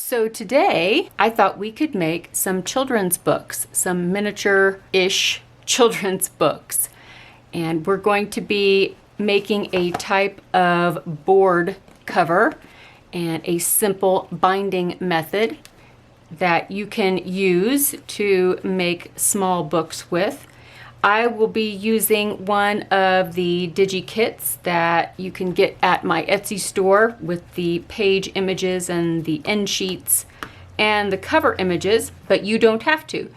So today I thought we could make some children's books, some miniature-ish children's books. And we're going to be making a type of board cover and a simple binding method that you can use to make small books with. I will be using one of the digi-kits that you can get at my Etsy store with the page images and the end sheets and the cover images, but you don't have to.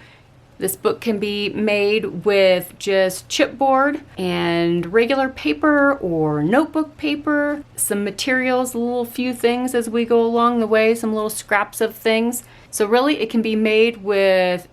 This book can be made with just chipboard and regular paper or notebook paper, some materials, a little few things as we go along the way, some little scraps of things. So really it can be made with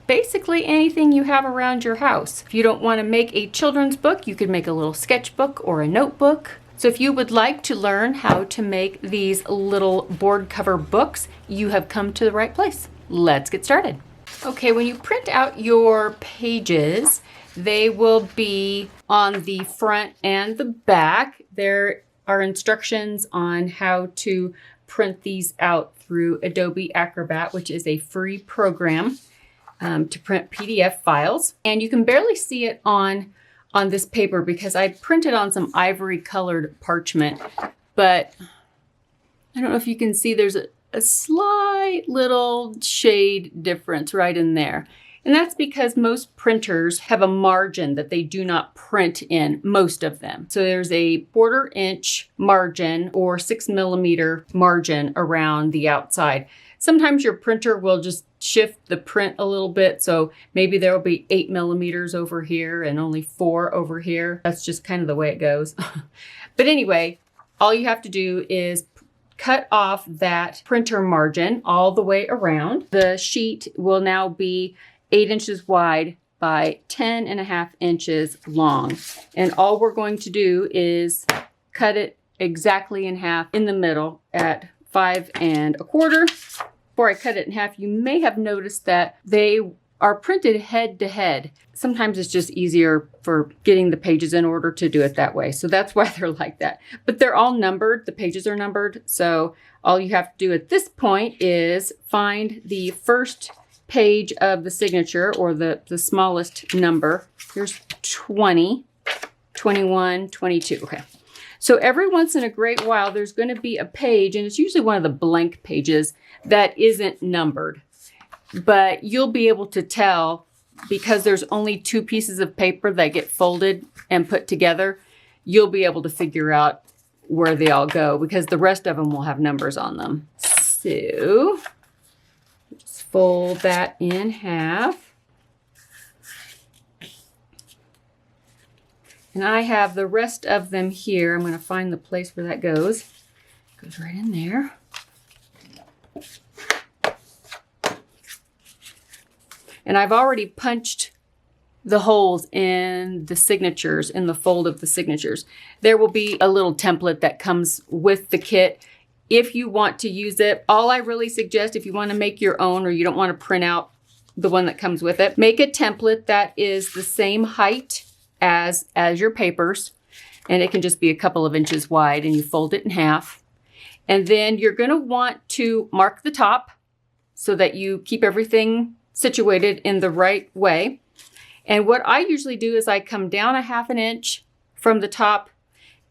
basically anything you have around your house. If you don't want to make a children's book, you could make a little sketchbook or a notebook. So if you would like to learn how to make these little board cover books, you have come to the right place. Let's get started. Okay, when you print out your pages, they will be on the front and the back. There are instructions on how to print these out through Adobe Acrobat, which is a free program to print PDF files. And you can barely see it on this paper because I printed on some ivory colored parchment, but I don't know if you can see there's a slight little shade difference right in there. And that's because most printers have a margin that they do not print in, most of them. So there's a 1/4 inch margin or 6 millimeter margin around the outside. Sometimes your printer will just shift the print a little bit. So maybe there will be 8 millimeters over here and only 4 over here. That's just kind of the way it goes. But anyway, all you have to do is cut off that printer margin all the way around. The sheet will now be 8 inches wide by 10.5 inches long. And all we're going to do is cut it exactly in half in the middle at 5 1/4. Before I cut it in half, you may have noticed that they are printed head to head. Sometimes it's just easier for getting the pages in order to do it that way. So that's why they're like that. But they're all numbered. The pages are numbered. So all you have to do at this point is find the first page of the signature or the smallest number. Here's 20, 21, 22. Okay. So every once in a great while, there's going to be a page, and it's usually one of the blank pages that isn't numbered. But you'll be able to tell because there's only 2 pieces of paper that get folded and put together. You'll be able to figure out where they all go because the rest of them will have numbers on them. So just fold that in half. And I have the rest of them here. I'm going to find the place where that goes. Goes right in there. And I've already punched the holes in the signatures, in the fold of the signatures. There will be a little template that comes with the kit. If you want to use it, all I really suggest, if you want to make your own or you don't want to print out the one that comes with it, make a template that is the same height as your papers, and it can just be a couple of inches wide, and you fold it in half. And then you're going to want to mark the top so that you keep everything situated in the right way. And what I usually do is I come down 1/2 inch from the top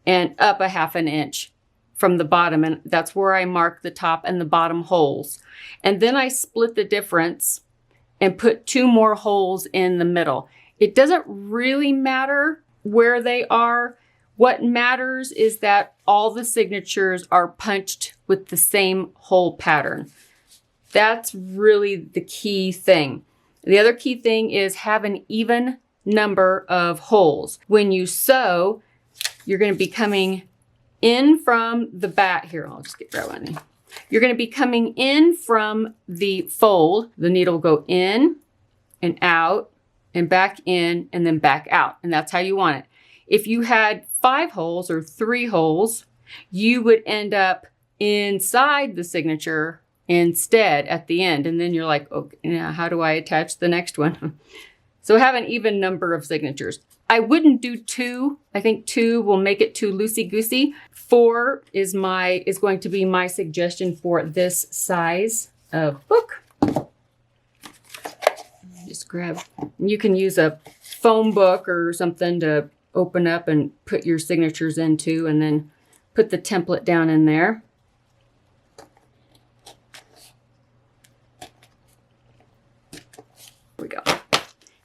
and up 1/2 inch from the bottom, and that's where I mark the top and the bottom holes. And then I split the difference and put 2 more holes in the middle. It doesn't really matter where they are. What matters is that all the signatures are punched with the same hole pattern. That's really the key thing. The other key thing is have an even number of holes. When you sew, you're going to be coming in from the back. Here, I'll just get that one in. You're going to be coming in from the fold. The needle will go in and out and back in and then back out. And that's how you want it. If you had 5 holes or 3 holes, you would end up inside the signature instead at the end. And then you're like, okay, now how do I attach the next one? So have an even number of signatures. I wouldn't do 2. I think 2 will make it too loosey-goosey. 4 is going to be my suggestion for this size of book. Just grab, you can use a foam book or something to open up and put your signatures into, and then put the template down in there. There we go.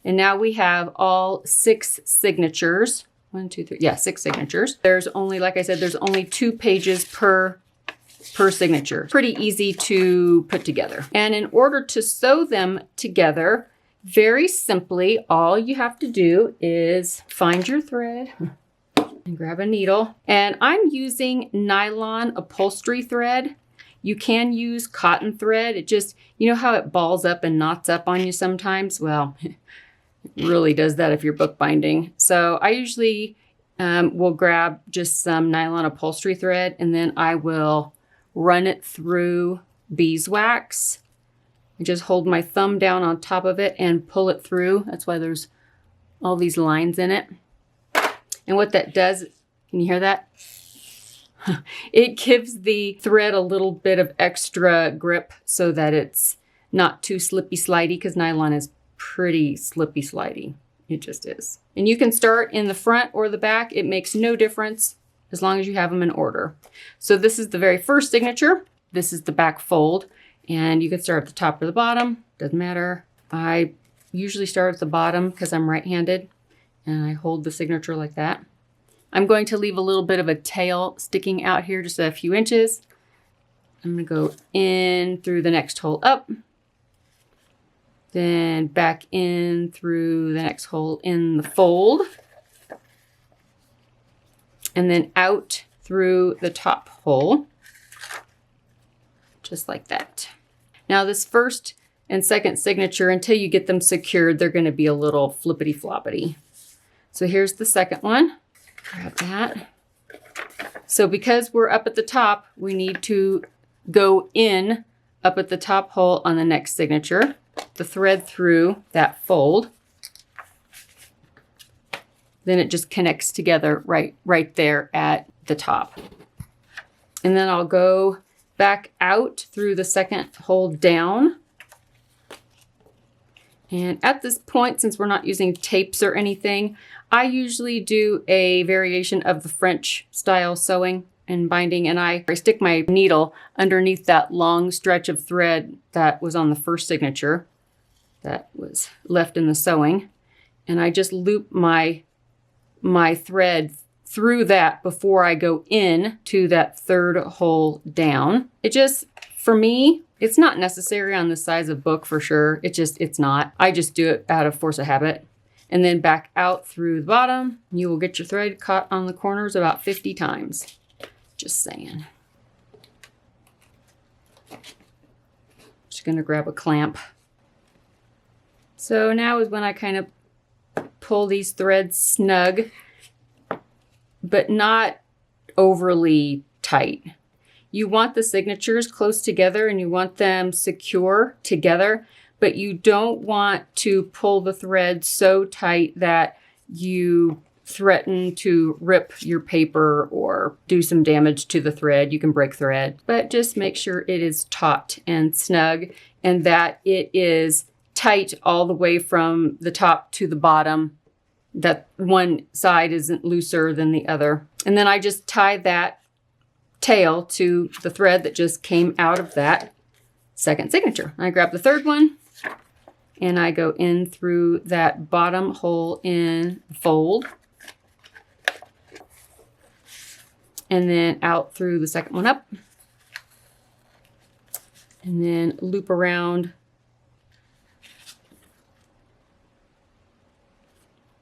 And now we have all 6 signatures. 1, 2, 3, yeah, 6 signatures. There's only, like I said, there's only 2 pages per signature. Pretty easy to put together. And in order to sew them together, very simply, all you have to do is find your thread and grab a needle. And I'm using nylon upholstery thread. You can use cotton thread. It just, you know how it balls up and knots up on you sometimes? Well, it really does that if you're bookbinding. So I usually will grab just some nylon upholstery thread, and then I will run it through beeswax. I just hold my thumb down on top of it and pull it through. That's why there's all these lines in it. And what that does, can you hear that? It gives the thread a little bit of extra grip so that it's not too slippy slidey, because nylon is pretty slippy slidey. It just is. And you can start in the front or the back. It makes no difference as long as you have them in order. So this is the very first signature. This is the back fold. And you can start at the top or the bottom, doesn't matter. I usually start at the bottom because I'm right-handed, and I hold the signature like that. I'm going to leave a little bit of a tail sticking out here, just a few inches. I'm gonna go in through the next hole up, then back in through the next hole in the fold, and then out through the top hole. Just like that. Now this first and second signature, until you get them secured, they're going to be a little flippity floppity. So here's the second one. Grab that. So because we're up at the top, we need to go in up at the top hole on the next signature, the thread through that fold. Then it just connects together right there at the top. And then I'll go back out through the second hole down. And at this point, since we're not using tapes or anything, I usually do a variation of the French style sewing and binding, and I stick my needle underneath that long stretch of thread that was on the first signature that was left in the sewing, and I just loop my thread through that before I go in to that third hole down. It just, for me, it's not necessary on the size of book for sure. It's not. I just do it out of force of habit. And then back out through the bottom. You will get your thread caught on the corners about 50 times. Just saying. Just gonna grab a clamp. So now is when I kind of pull these threads snug, but not overly tight. You want the signatures close together and you want them secure together, but you don't want to pull the thread so tight that you threaten to rip your paper or do some damage to the thread. You can break thread, but just make sure it is taut and snug and that it is tight all the way from the top to the bottom, that one side isn't looser than the other. And then I just tie that tail to the thread that just came out of that second signature. I grab the third one and I go in through that bottom hole in the fold and then out through the second one up and then loop around.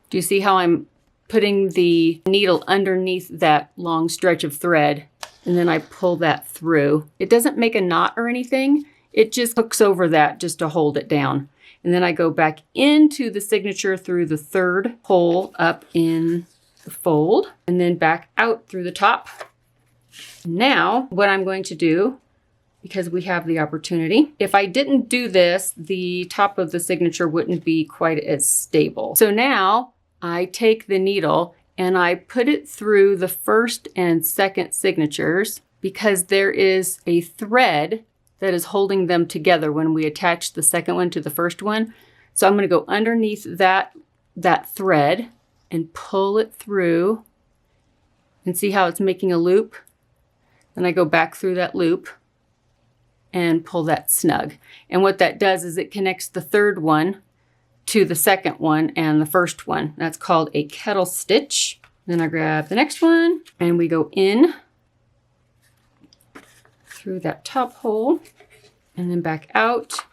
Do you see how I'm putting the needle underneath that long stretch of thread and then I pull that through? It doesn't make a knot or anything. It just hooks over that just to hold it down. And then I go back into the signature through the third hole up in the fold and then back out through the top. Now what I'm going to do because we have the opportunity. If I didn't do this, the top of the signature wouldn't be quite as stable. So now I take the needle and I put it through the first and second signatures because there is a thread that is holding them together when we attach the second one to the first one. So I'm going to go underneath that thread and pull it through and see how it's making a loop. Then I go back through that loop and pull that snug. And what that does is it connects the third one to the second one and the first one. That's called a kettle stitch. Then I grab the next one and we go in through that top hole and then back out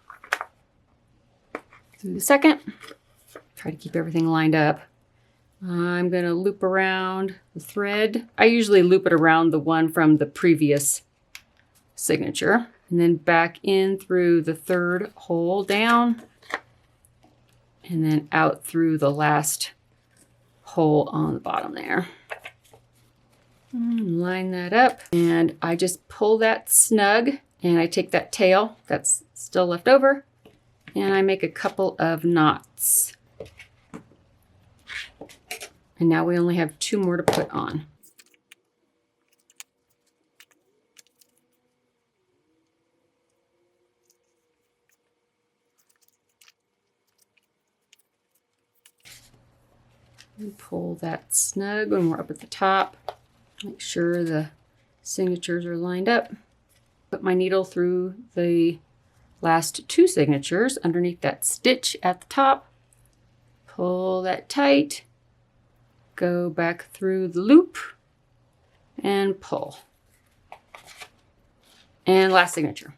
through the second. Try to keep everything lined up. I'm going to loop around the thread. I usually loop it around the one from the previous signature. And then back in through the third hole down. And then out through the last hole on the bottom there. Line that up. And I just pull that snug. And I take that tail that's still left over. And I make a couple of knots. And now we only have 2 more to put on. And pull that snug when we're up at the top. Make sure the signatures are lined up. Put my needle through the last 2 signatures underneath that stitch at the top. Pull that tight. Go back through the loop and pull. And last signature.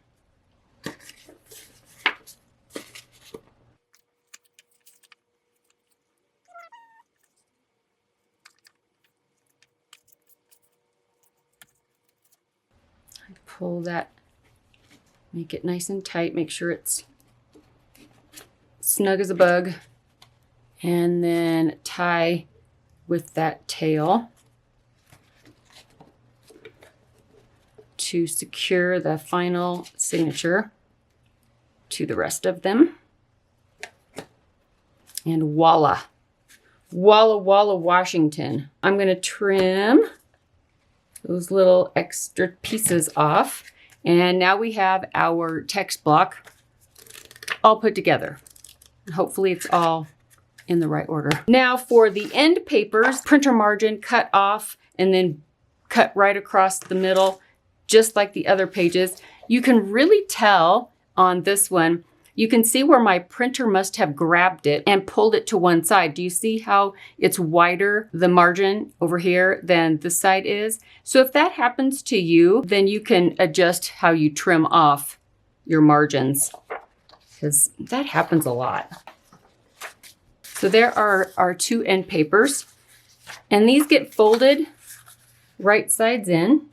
Pull that, make it nice and tight, make sure it's snug as a bug, and then tie with that tail to secure the final signature to the rest of them. And voila, Walla Walla, Washington. I'm going to trim those little extra pieces off. And now we have our text block all put together. Hopefully it's all in the right order. Now for the end papers, printer margin cut off and then cut right across the middle, just like the other pages. You can really tell on this one, you can see where my printer must have grabbed it and pulled it to one side. Do you see how it's wider, the margin over here, than this side is? So if that happens to you, then you can adjust how you trim off your margins, because that happens a lot. So there are our 2 end papers, and these get folded right sides in.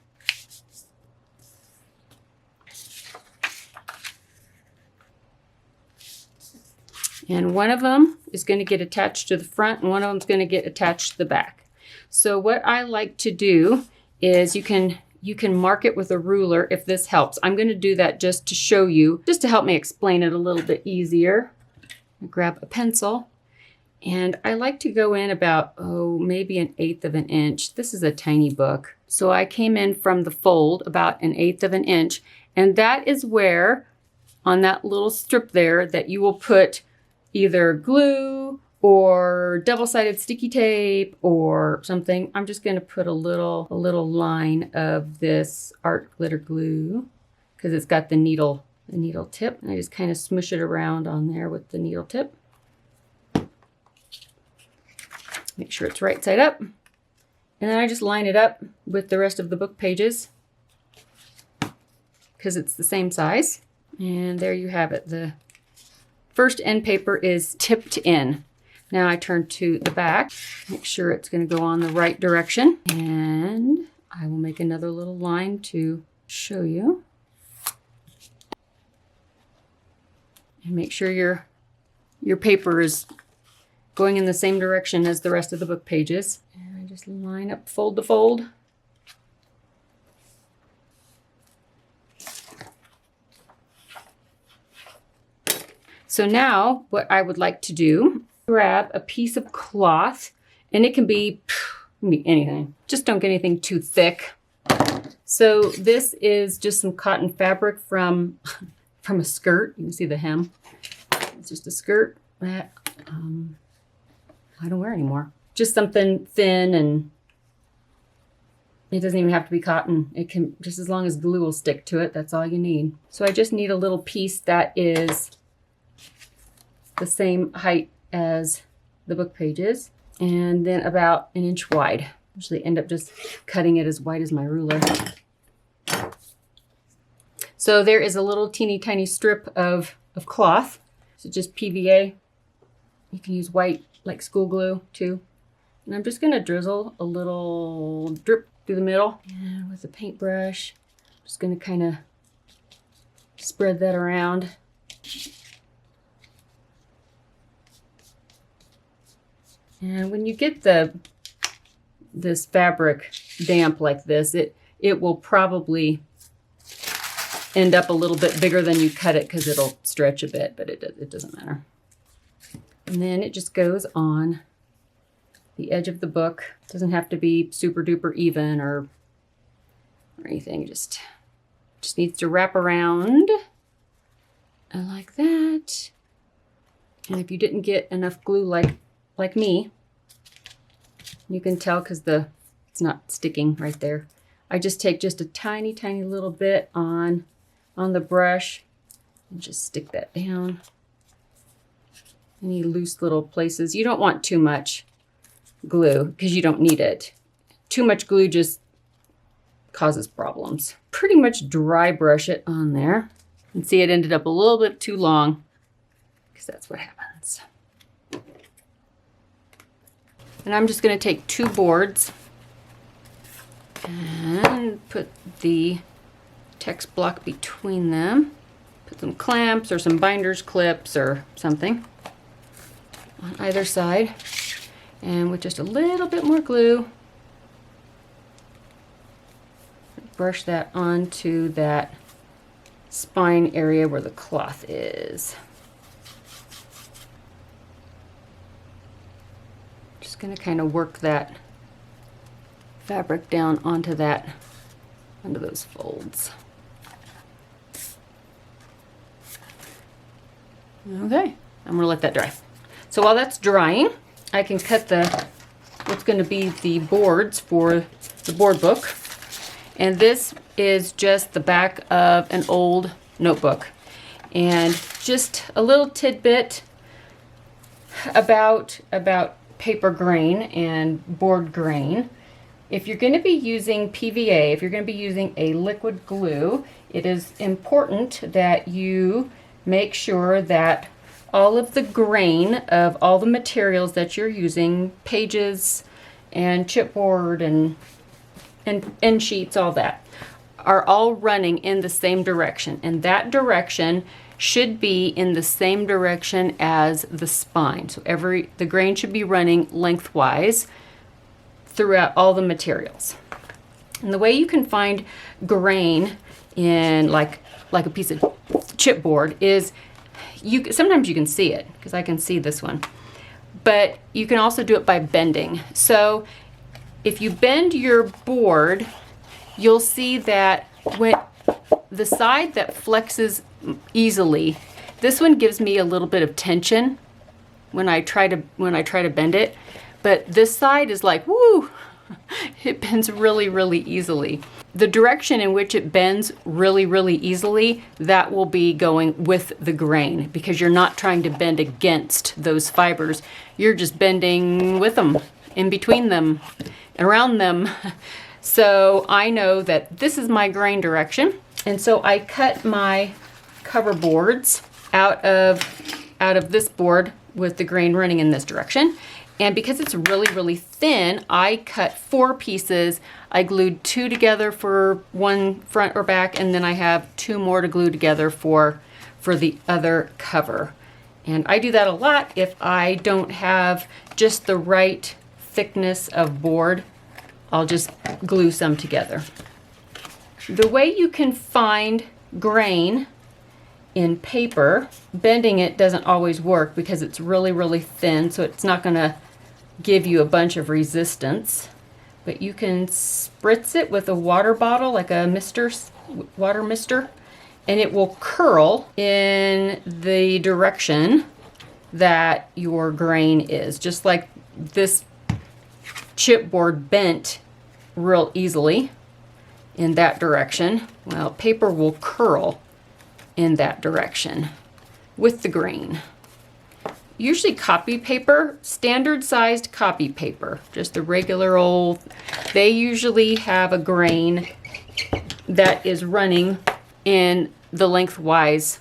And one of them is going to get attached to the front and one of them is going to get attached to the back. So what I like to do is you can mark it with a ruler if this helps. I'm going to do that just to show you, just to help me explain it a little bit easier. I grab a pencil and I like to go in about, maybe 1/8 of an inch. This is a tiny book. So I came in from the fold about 1/8 of an inch, and that is where on that little strip there that you will put either glue or double-sided sticky tape or something. I'm just going to put a little line of this art glitter glue because it's got the needle tip. And I just kind of smush it around on there with the needle tip. Make sure it's right side up. And then I just line it up with the rest of the book pages because it's the same size. And there you have it. The first end paper is tipped in. Now I turn to the back, make sure it's going to go on the right direction, and I will make another little line to show you. And make sure your paper is going in the same direction as the rest of the book pages. And I just line up fold to fold. So now what I would like to do, grab a piece of cloth, and it can be anything. Just don't get anything too thick. So this is just some cotton fabric from a skirt. You can see the hem. It's just a skirt that I don't wear anymore. Just something thin, and it doesn't even have to be cotton. It can, just as long as glue will stick to it, that's all you need. So I just need a little piece that is the same height as the book pages, and then about 1 inch wide. Usually end up just cutting it as wide as my ruler. So there is a little teeny tiny strip of cloth. So just PVA. You can use white like school glue too. And I'm just gonna drizzle a little drip through the middle. And with a paintbrush, just gonna kind of spread that around. And when you get this fabric damp like this, it will probably end up a little bit bigger than you cut it because it'll stretch a bit, but it doesn't matter. And then it just goes on the edge of the book. It doesn't have to be super duper even or anything. It just needs to wrap around like that. And if you didn't get enough glue like me, you can tell because it's not sticking right there. I just take just a tiny little bit on the brush and just stick that down. Any loose little places. You don't want too much glue because you don't need it. Too much glue just causes problems. Pretty much dry brush it on there. And see, it ended up a little bit too long because that's what happens. And I'm just going to take 2 boards and put the text block between them. Put some clamps or some binders clips or something on either side. And with just a little bit more glue, brush that onto that spine area where the cloth is. Just going to kind of work that fabric down onto those folds. Okay, I'm going to let that dry. So while that's drying, I can cut what's going to be the boards for the board book. And this is just the back of an old notebook. And just a little tidbit about paper grain and board grain. If you're going to be using PVA, if you're going to be using a liquid glue, it is important that you make sure that all of the grain of all the materials that you're using, pages and chipboard and end sheets, all that, are all running in the same direction. And that direction should be in the same direction as the spine. So the grain should be running lengthwise throughout all the materials. And the way you can find grain in like a piece of chipboard is sometimes you can see it, because I can see this one, but you can also do it by bending. So if you bend your board, you'll see that when the side that flexes easily, this one gives me a little bit of tension when I try to bend it, but this side is like, woo, it bends really easily. The direction in which it bends really easily, that will be going with the grain, because you're not trying to bend against those fibers. You're just bending with them, in between them, around them. So I know that this is my grain direction. And so I cut my cover boards out of this board with the grain running in this direction. And because it's really thin, I cut 4 pieces. I glued 2 together for one front or back, and then I have 2 more to glue together for the other cover. And I do that a lot if I don't have just the right thickness of board. I'll just glue some together. The way you can find grain in paper, bending it doesn't always work because it's really, really thin, so it's not going to give you a bunch of resistance. But you can spritz it with a water bottle, like a water mister, and it will curl in the direction that your grain is. Just like this chipboard bent real easily in that direction. Well, paper will curl in that direction with the grain. Usually copy paper, standard sized copy paper, just the regular old, they usually have a grain that is running in the lengthwise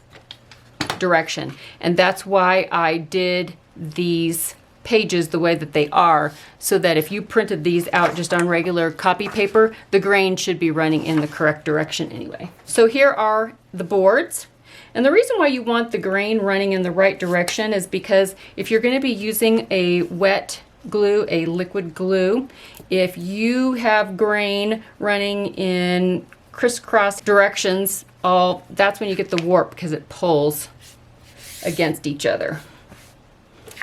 direction. And that's why I did these pages the way that they are, so that if you printed these out just on regular copy paper, the grain should be running in the correct direction anyway. So here are the boards. And the reason why you want the grain running in the right direction is because if you're going to be using a wet glue, a liquid glue, if you have grain running in crisscross directions, that's when you get the warp, because it pulls against each other.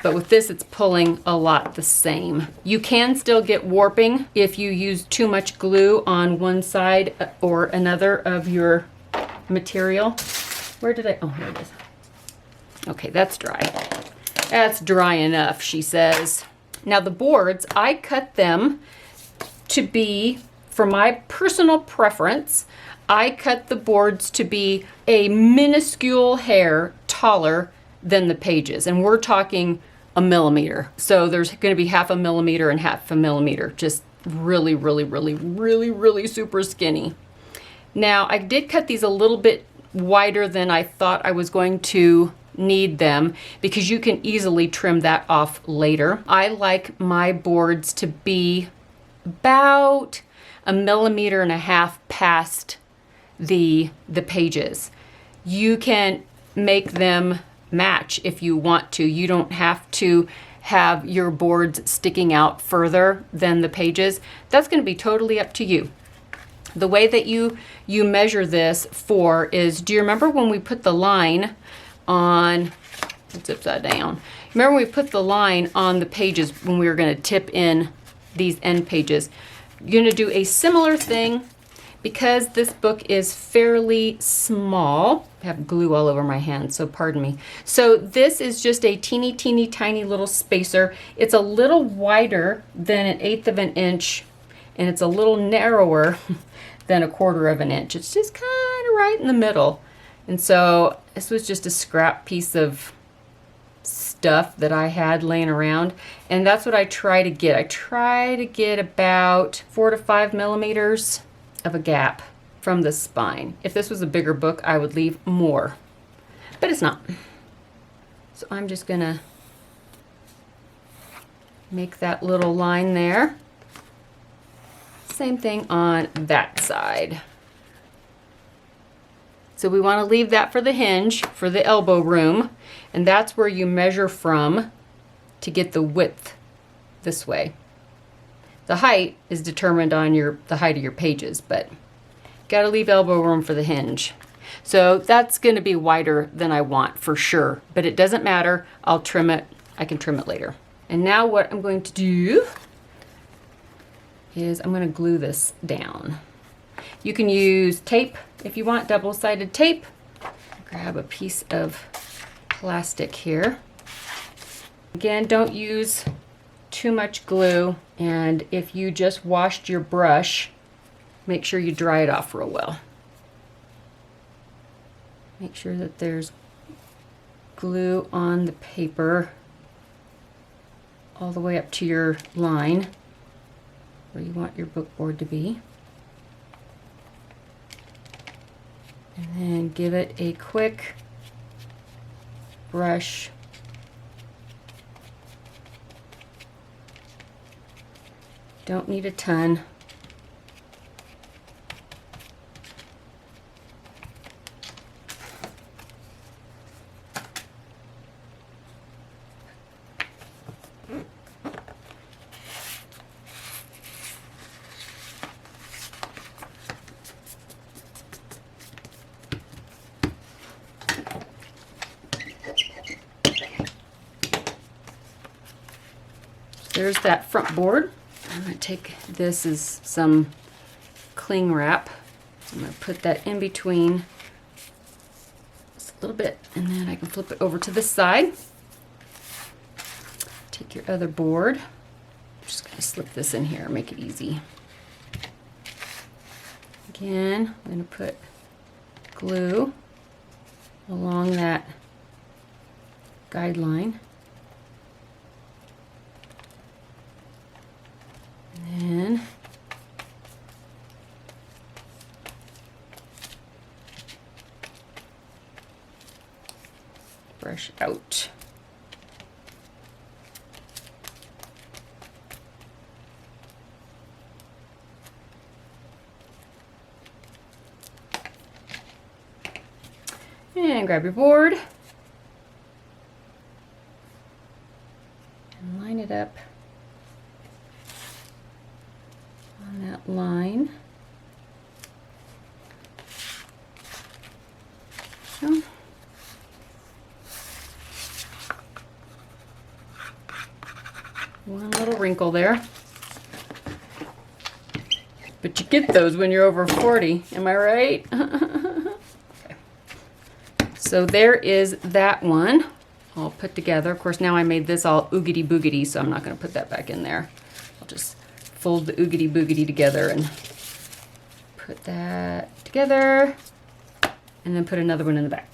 But with this, it's pulling a lot the same. You can still get warping if you use too much glue on one side or another of your material. Where did oh, here it is. Okay, that's dry. That's dry enough, she says. Now the boards, I cut them to be, for my personal preference, I cut the boards to be a minuscule hair taller than the pages. And we're talking a millimeter. So there's going to be 1/2 millimeter and 1/2 millimeter. Just really, really, really, really, really super skinny. Now I did cut these a little bit wider than I thought I was going to need them, because you can easily trim that off later. I like my boards to be about 1.5 millimeters past the pages. You can make them match if you want to. You don't have to have your boards sticking out further than the pages. That's going to be totally up to you. The way that you measure this for is, do you remember when we put the line on, it's upside down. Remember when we put the line on the pages when we were going to tip in these end pages? You're going to do a similar thing. Because this book is fairly small, I have glue all over my hand, so pardon me. So this is just a teeny, teeny, tiny little spacer. It's a little wider than 1/8 of an inch, and it's a little narrower than 1/4 of an inch. It's just kind of right in the middle. And so this was just a scrap piece of stuff that I had laying around, and that's what I try to get. I try to get about 4 to 5 millimeters of a gap from the spine. If this was a bigger book, I would leave more, but it's not. So I'm just gonna make that little line there. Same thing on that side. So we want to leave that for the hinge, for the elbow room, and that's where you measure from to get the width this way. The height is determined on the height of your pages, but got to leave elbow room for the hinge. So that's going to be wider than I want for sure, but it doesn't matter. I'll trim it. I can trim it later. And now what I'm going to do is I'm going to glue this down. You can use tape if you want, double-sided tape. Grab a piece of plastic here. Again, don't use too much glue, and if you just washed your brush, make sure you dry it off real well. Make sure that there's glue on the paper all the way up to your line where you want your book board to be. And then give it a quick brush. Don't need a ton. there's that front board. I'm going to take this as some cling wrap. I'm going to put that in between just a little bit, and then I can flip it over to this side. Take your other board. I'm just going to slip this in here, make it easy. Again, I'm going to put glue along that guideline. And then brush out. And grab your board and line it up on that line. So. One little wrinkle there. But you get those when you're over 40, am I right? Okay. So there is that one all put together. Of course, now I made this all oogity boogity, so I'm not going to put that back in there. I'll just fold the oogity boogity together and put that together, and then put another one in the back.